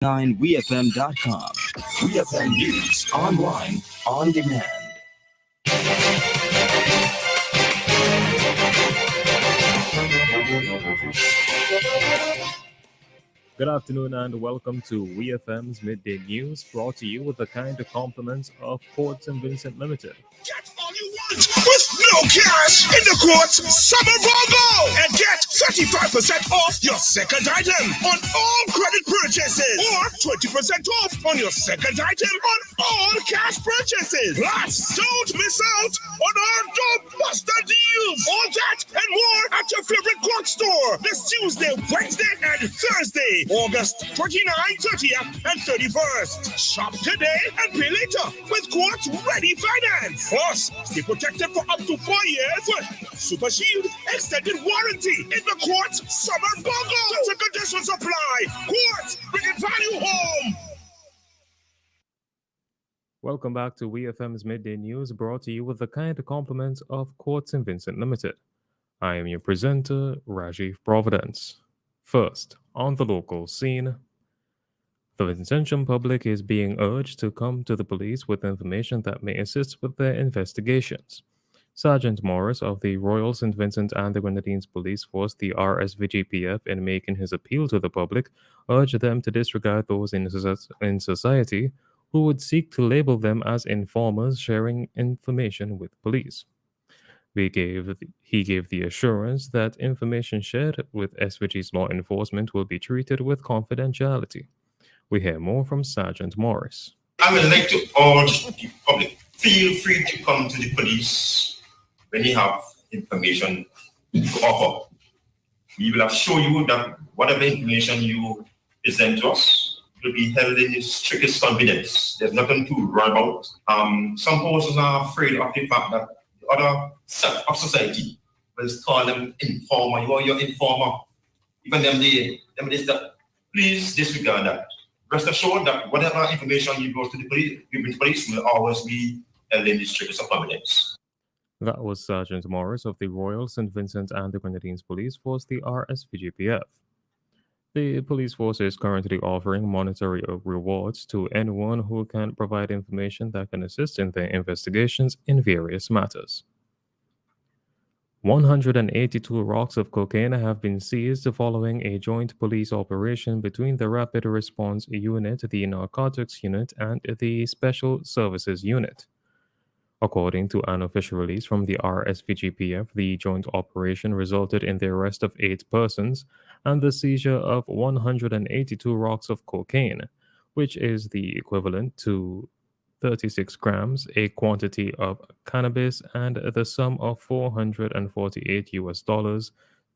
9WEFM.com. WEFM News online on demand. Good afternoon and welcome to WEFM's Midday News, brought to you with the kind compliments of Courts and Vincent Limited. Get all you want with no cash in the Courts Summer BOGO and get 35% off your second item on all credit purchases or 20% off on your second item on all cash purchases. Plus, don't miss out on our Buster deals. All that and more at your favorite Courts store this Tuesday, Wednesday, and Thursday, August 29th, 30th, and 31st. Shop today and pay later with Courts Ready Finance. Plus, stay protected for up to 4 years with Super Shield extended warranty in the Courts Summer BOGO. Terms and conditions apply. Courts, bringing value home. Welcome back to WEFM's Midday News, brought to you with the kind compliments of Courts and Vincent Limited. I am your presenter, Rajiv Providence. First, on the local scene, the Vincentian public is being urged to come to the police with information that may assist with their investigations. Sergeant Morris of the Royal St. Vincent and the Grenadines Police Force, the RSVGPF, in making his appeal to the public, urged them to disregard those in society who would seek to label them as informers sharing information with police. He gave the assurance that information shared with SVG's law enforcement will be treated with confidentiality. We hear more from Sergeant Morris. I would like to urge the public, feel free to come to the police when you have information to offer. We will show you that whatever information you present to us will be held in the strictest confidence. There's nothing to worry about. Some persons are afraid of the fact that the other set of society will call them informer. You are your informer. Even them they that. Please disregard that. Rest assured that whatever information you go to the police will always be held in the strictest of confidence. That was Sergeant Morris of the Royal St. Vincent and the Grenadines Police Force, the RSVGPF. The police force is currently offering monetary rewards to anyone who can provide information that can assist in their investigations in various matters. 182 rocks of cocaine have been seized following a joint police operation between the Rapid Response Unit, the Narcotics Unit, and the Special Services Unit. According to an official release from the RSVGPF, the joint operation resulted in the arrest of 8 persons and the seizure of 182 rocks of cocaine, which is the equivalent to 36 grams, a quantity of cannabis, and the sum of $448 US,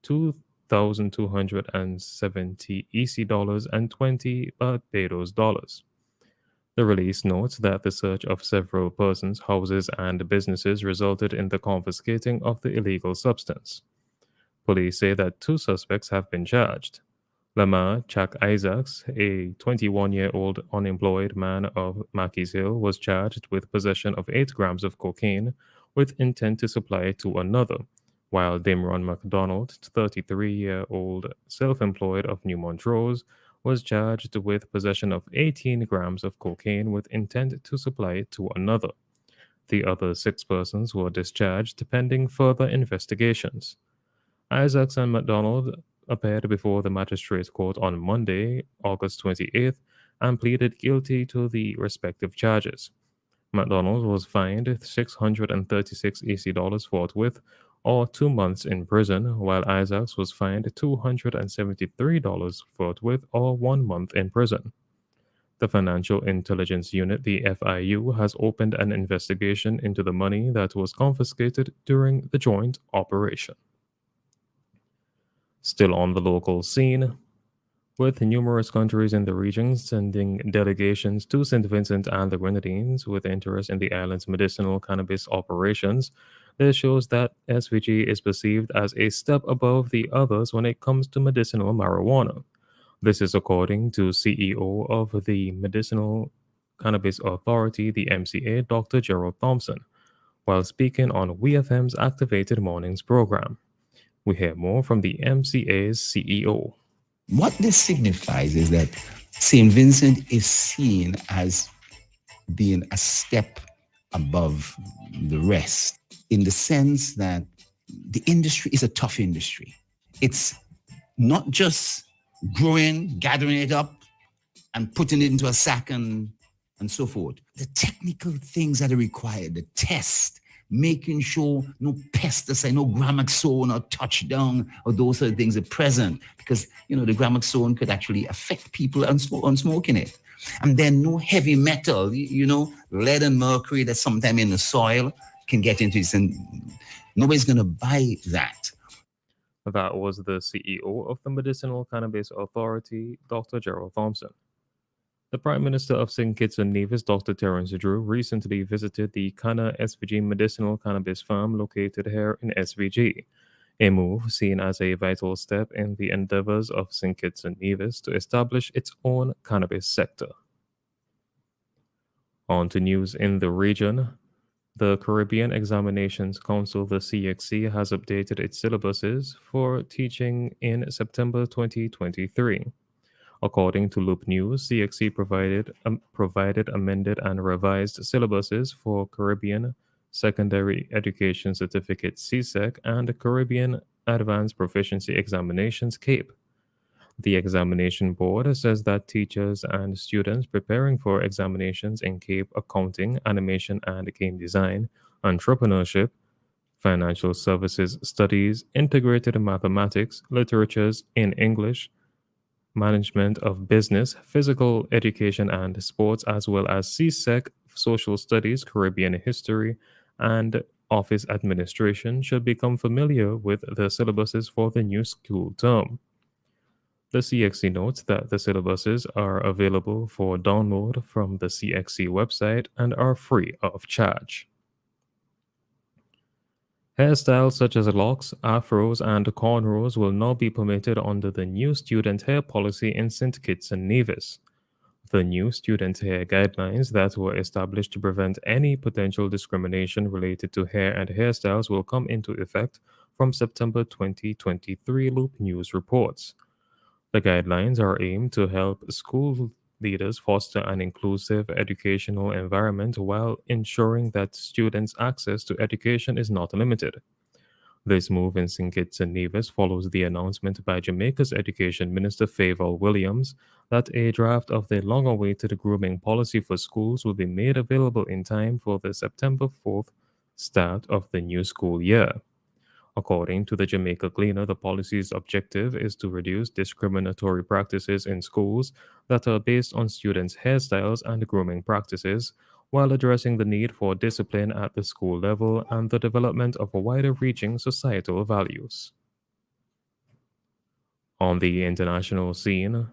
2,270 EC dollars, and 20 Barbados dollars. The release notes that the search of several persons, houses, and businesses resulted in the confiscating of the illegal substance. Police say that 2 suspects have been charged. Lamar Chuck Isaacs, a 21-year-old unemployed man of Mackey's Hill, was charged with possession of 8 grams of cocaine with intent to supply it to another, while Dimron McDonald, 33-year-old self-employed of New Montrose, was charged with possession of 18 grams of cocaine with intent to supply it to another. The other 6 persons were discharged pending further investigations. Isaacs and McDonald appeared before the magistrate's court on Monday, August 28th, and pleaded guilty to the respective charges. McDonald was fined 636 EC dollars forthwith, or 2 months in prison, while Isaacs was fined $273 forthwith, or 1 month in prison. The Financial Intelligence Unit, the FIU, has opened an investigation into the money that was confiscated during the joint operation. Still on the local scene, with numerous countries in the region sending delegations to St. Vincent and the Grenadines with interest in the island's medicinal cannabis operations, this shows that SVG is perceived as a step above the others when it comes to medicinal marijuana. This is according to CEO of the Medicinal Cannabis Authority, the MCA, Dr. Gerald Thompson, while speaking on WEFM's Activated Mornings program. We hear more from the MCA's CEO. What this signifies is that St. Vincent is seen as being a step above the rest in the sense that the industry is a tough industry. It's not just growing, gathering it up, and putting it into a sack and so forth. The technical things that are required, the test, making sure no pesticide, no gramoxone or touchdown or those sort of things are present because, the gramoxone could actually affect people on smoking it. And then no heavy metal, lead and mercury that sometime in the soil can get into this and nobody's going to buy that. That was the CEO of the Medicinal Cannabis Authority, Dr. Gerald Thompson. The Prime Minister of St. Kitts and Nevis, Dr. Terence Drew, recently visited the Canna SVG medicinal cannabis farm located here in SVG, a move seen as a vital step in the endeavors of St. Kitts and Nevis to establish its own cannabis sector. On to news in the region. The Caribbean Examinations Council, the CXC, has updated its syllabuses for teaching in September 2023. According to Loop News, CXC provided amended and revised syllabuses for Caribbean Secondary Education Certificate CSEC and Caribbean Advanced Proficiency Examinations CAPE. The examination board says that teachers and students preparing for examinations in CAPE accounting, animation and game design, entrepreneurship, financial services studies, integrated mathematics, literatures in English, management of business, physical education and sports, as well as CSEC, social studies, Caribbean history, and office administration should become familiar with the syllabuses for the new school term. The CXC notes that the syllabuses are available for download from the CXC website and are free of charge. Hairstyles such as locks, afros, and cornrows will not be permitted under the new student hair policy in St. Kitts and Nevis. The new student hair guidelines that were established to prevent any potential discrimination related to hair and hairstyles will come into effect from September 2023, Loop News reports. The guidelines are aimed to help school leaders foster an inclusive educational environment while ensuring that students' access to education is not limited. This move in St. Kitts and Nevis follows the announcement by Jamaica's Education Minister Favour Williams that a draft of the long-awaited grooming policy for schools will be made available in time for the September 4th start of the new school year. According to the Jamaica Cleaner, the policy's objective is to reduce discriminatory practices in schools that are based on students' hairstyles and grooming practices, while addressing the need for discipline at the school level and the development of wider-reaching societal values. On the international scene,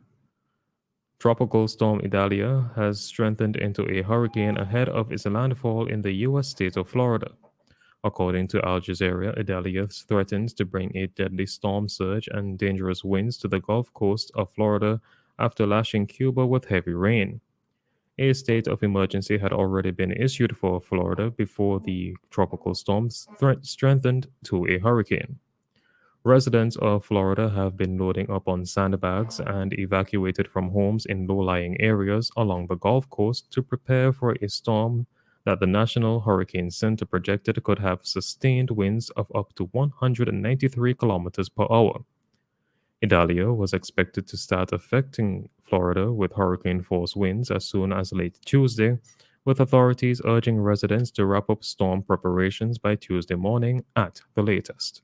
Tropical Storm Idalia has strengthened into a hurricane ahead of its landfall in the U.S. state of Florida. According to Al Jazeera, Idalia threatens to bring a deadly storm surge and dangerous winds to the Gulf Coast of Florida after lashing Cuba with heavy rain. A state of emergency had already been issued for Florida before the tropical storm strengthened to a hurricane. Residents of Florida have been loading up on sandbags and evacuated from homes in low-lying areas along the Gulf Coast to prepare for a storm that the National Hurricane Center projected could have sustained winds of up to 193 kilometers per hour. Idalia was expected to start affecting Florida with hurricane-force winds as soon as late Tuesday, with authorities urging residents to wrap up storm preparations by Tuesday morning at the latest.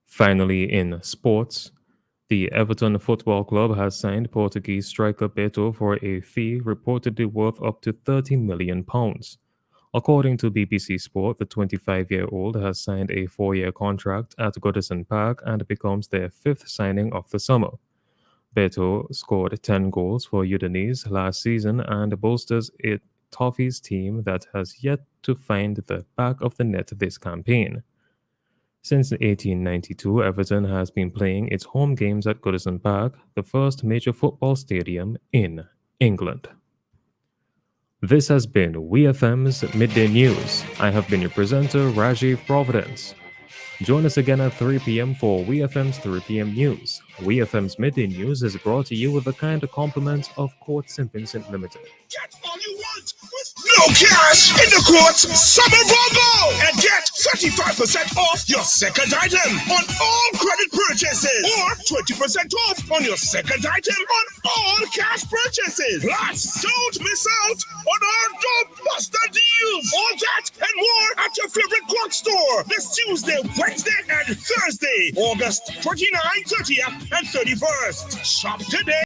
Finally, in sports, the Everton Football Club has signed Portuguese striker Beto for a fee reportedly worth up to £30 million. According to BBC Sport, the 25-year-old has signed a 4-year contract at Goodison Park and becomes their 5th signing of the summer. Beto scored 10 goals for Udinese last season and bolsters a Toffees team that has yet to find the back of the net this campaign. Since 1892, Everton has been playing its home games at Goodison Park, the first major football stadium in England. This has been WEFM's Midday News. I have been your presenter, Rajiv Providence. Join us again at 3 p.m. for WEFM's 3 p.m. news. WEFM's Midday News is brought to you with the kind compliments of Court St. Vincent Limited. Get all you want with no cash in the Courts Summer Bongo and get 35% off your second item on all credit purchases or 20% off on your second item on all cash purchases. Plus, don't miss out on our dope buster deals. All that and more at your favorite Court store this Tuesday, Wednesday, and Thursday, August 29th, 30th, and 31st. Shop today.